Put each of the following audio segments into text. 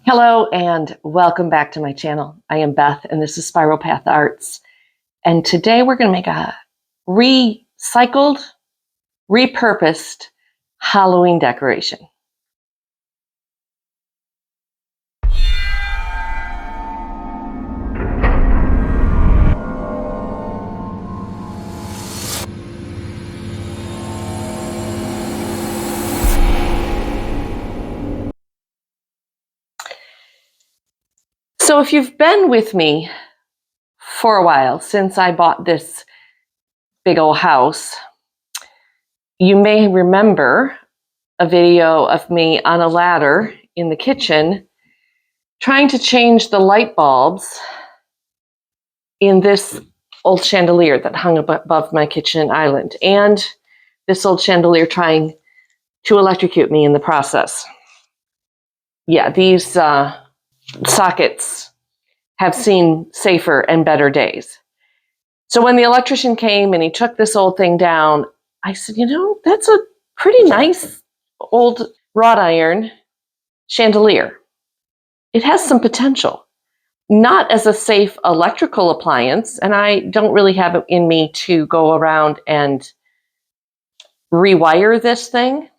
Hello and welcome back to my channel. I am Beth and this is Spiral Path Arts. And today we're going to make a recycled, repurposed Halloween decoration. So if you've been with me for a while, since I bought this big old house, you may remember a video of me on a ladder in the kitchen trying to change the light bulbs in this old chandelier that hung above my kitchen island, and this old chandelier trying to electrocute me in the process. Yeah, these sockets have seen safer and better days. So when the electrician came and he took this old thing down, I said, that's a pretty nice old wrought iron chandelier. It has some potential. Not as a safe electrical appliance, and I don't really have it in me to go around and rewire this thing.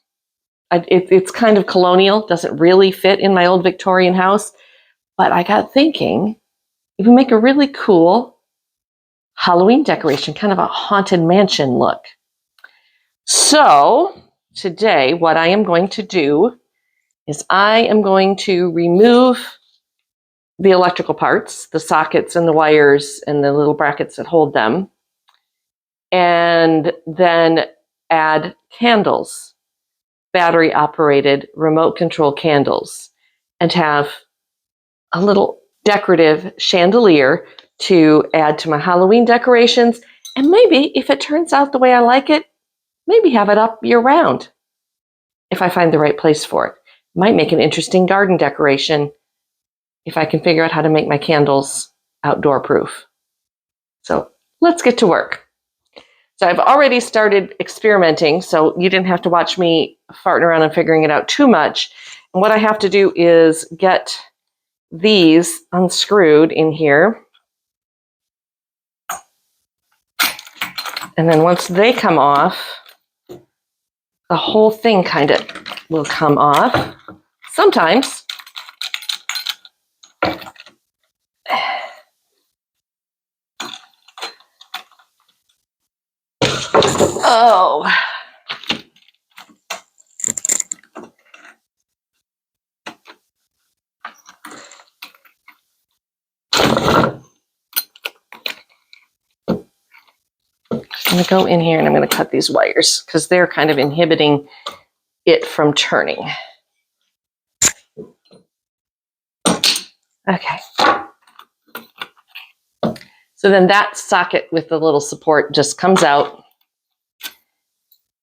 It's kind of colonial, doesn't really fit in my old Victorian house, but I got thinking, if we make a really cool Halloween decoration, kind of a haunted mansion look. So today, what I am going to do is I am going to remove the electrical parts, the sockets and the wires and the little brackets that hold them, and then add candles, battery operated remote control candles, and have a little decorative chandelier to add to my Halloween decorations. And maybe if it turns out the way I like it, maybe have it up year round if I find the right place for it. Might make an interesting garden decoration if I can figure out how to make my candles outdoor proof. So let's get to work. So I've already started experimenting, so you didn't have to watch me farting around and figuring it out too much. And what I have to do is get these unscrewed in here. And then once they come off, the whole thing kind of will come off. Sometimes. Oh. I'm going to go in here and I'm going to cut these wires because they're kind of inhibiting it from turning. Okay. So then that socket with the little support just comes out.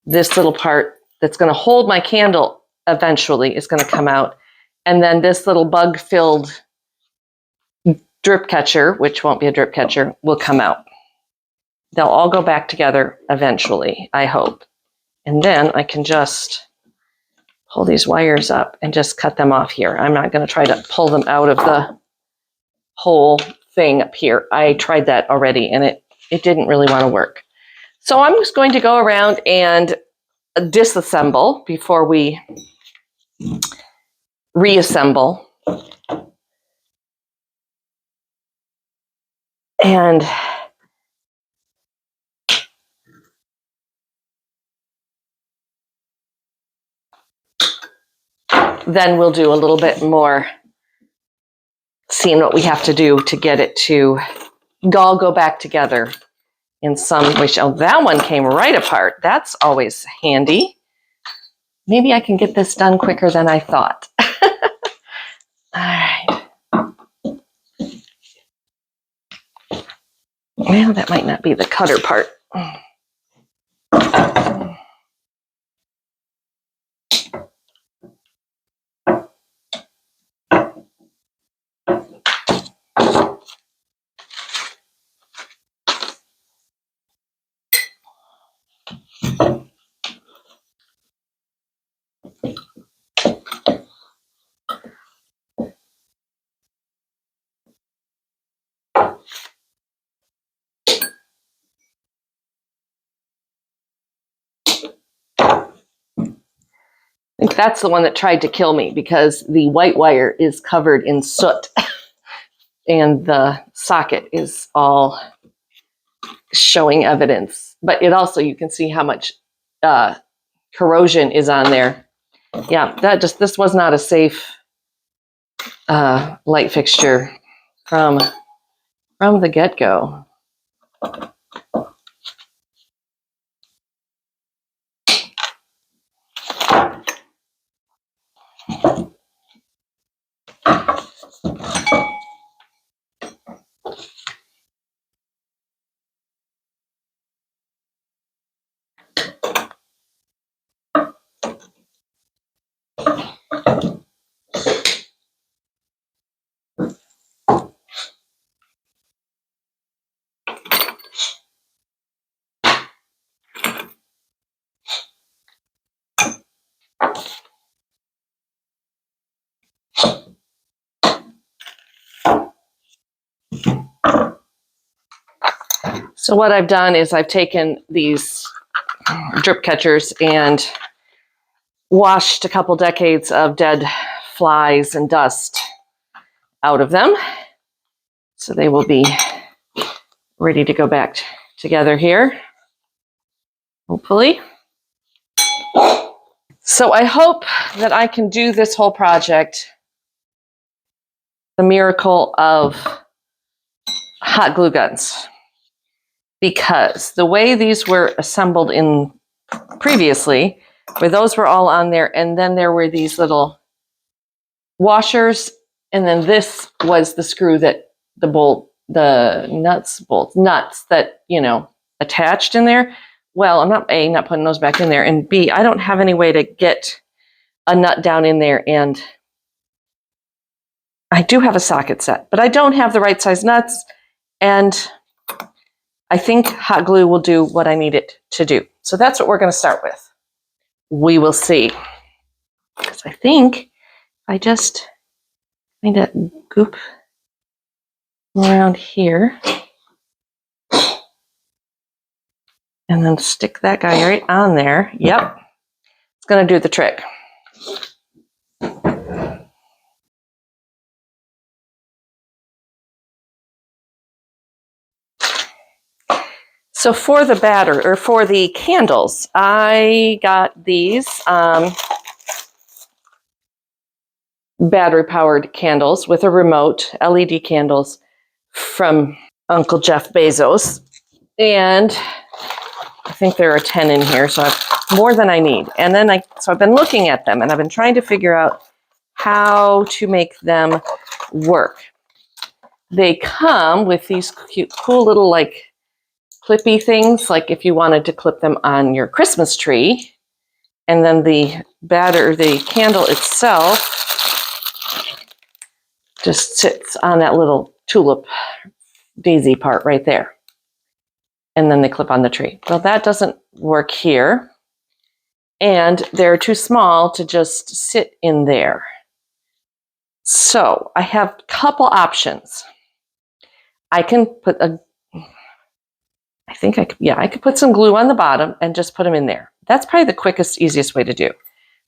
This little part that's going to hold my candle eventually is going to come out. And then this little bug-filled drip catcher, which won't be a drip catcher, will come out. They'll all go back together eventually, I hope. And then I can just pull these wires up and just cut them off here. I'm not going to try to pull them out of the whole thing up here. I tried that already and it didn't really want to work. So I'm just going to go around and disassemble before we reassemble. And then we'll do a little bit more seeing what we have to do to get it to all go back together in some way. Oh, that one came right apart. That's always handy. Maybe I can get this done quicker than I thought. All right. Well, that might not be the cutter part. think that's the one that tried to kill me because the white wire is covered in soot and the socket is all showing evidence. But it also, you can see how much corrosion is on there. Yeah, this was not a safe light fixture from the get-go. So what I've done is I've taken these drip catchers and washed a couple decades of dead flies and dust out of them. So they will be ready to go back together here, hopefully. So I hope that I can do this whole project, the miracle of hot glue guns, because the way these were assembled in previously, where those were all on there, and then there were these little washers, and then this was the screw that the nuts that, attached in there. Well, I'm not putting those back in there, and B, I don't have any way to get a nut down in there, and I do have a socket set, but I don't have the right size nuts, and I think hot glue will do what I need it to do. So that's what we're going to start with. We will see. Because I think I just need to goop around here and then stick that guy right on there. Yep, it's going to do the trick. So for the for the candles, I got these battery-powered candles with a remote, LED candles from Uncle Jeff Bezos. And I think there are 10 in here, so I've more than I need. And then I've been looking at them and I've been trying to figure out how to make them work. They come with these cool little clippy things, like if you wanted to clip them on your Christmas tree. And then the candle itself just sits on that little tulip daisy part right there. And then they clip on the tree. Well, that doesn't work here. And they're too small to just sit in there. So I have a couple options. I can put I could put some glue on the bottom and just put them in there. That's probably the quickest, easiest way to do.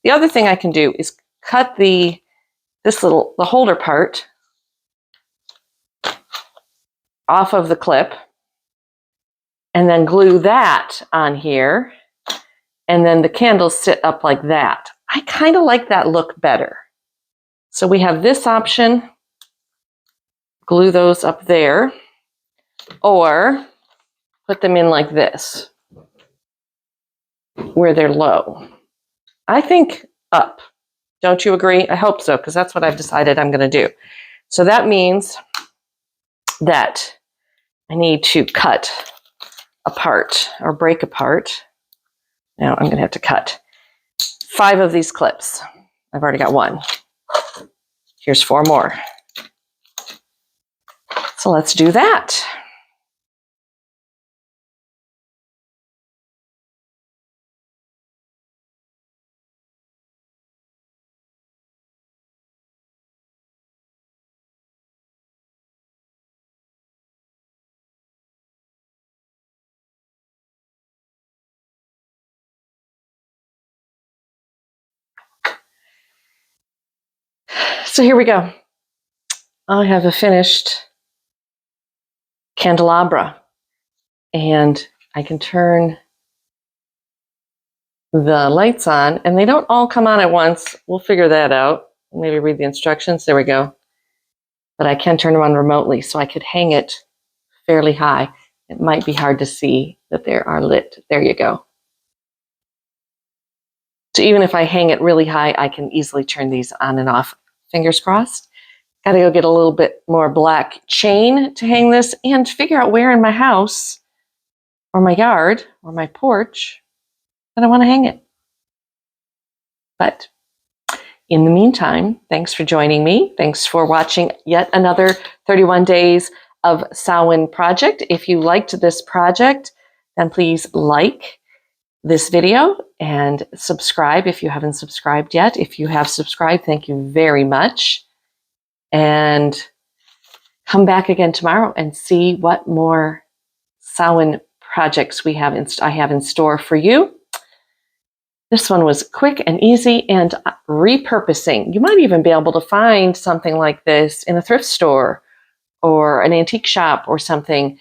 The other thing I can do is cut the holder part off of the clip and then glue that on here, and then the candles sit up like that. I kind of like that look better. So we have this option, glue those up there, or put them in like this, where they're low. I think up. Don't you agree? I hope so, because that's what I've decided I'm going to do. So that means that I need to cut apart or break apart. Now I'm going to have to cut 5 of these clips. I've already got 1. Here's 4 more. So let's do that. So here we go. I have a finished candelabra, and I can turn the lights on, and they don't all come on at once. We'll figure that out. Maybe read the instructions. There we go. But I can turn them on remotely, so I could hang it fairly high. It might be hard to see that they are lit. There you go. So even if I hang it really high, I can easily turn these on and off. Fingers crossed. Got to go get a little bit more black chain to hang this and figure out where in my house or my yard or my porch that I want to hang it. But in the meantime, thanks for joining me. Thanks for watching yet another 31 Days of Samhain project. If you liked this project, then please like this video and subscribe if you haven't subscribed yet. If you have subscribed, thank you very much. And come back again tomorrow and see what more Samhain projects I have in store for you. This one was quick and easy, and repurposing. You might even be able to find something like this in a thrift store or an antique shop or something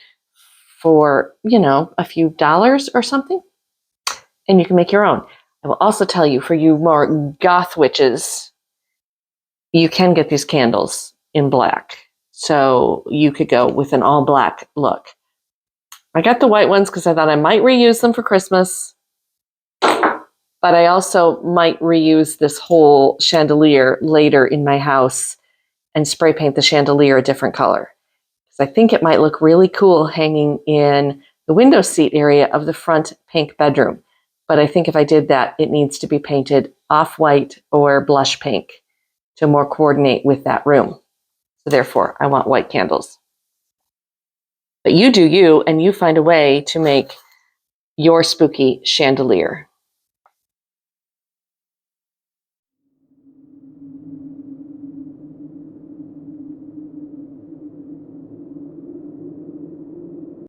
for, a few dollars or something. And you can make your own. I will also tell you, for you more goth witches, you can get these candles in black. So you could go with an all black look. I got the white ones because I thought I might reuse them for Christmas. But I also might reuse this whole chandelier later in my house and spray paint the chandelier a different color. Because I think it might look really cool hanging in the window seat area of the front pink bedroom. But I think if I did that, it needs to be painted off-white or blush pink to more coordinate with that room. So therefore, I want white candles. But you do you, and you find a way to make your spooky chandelier.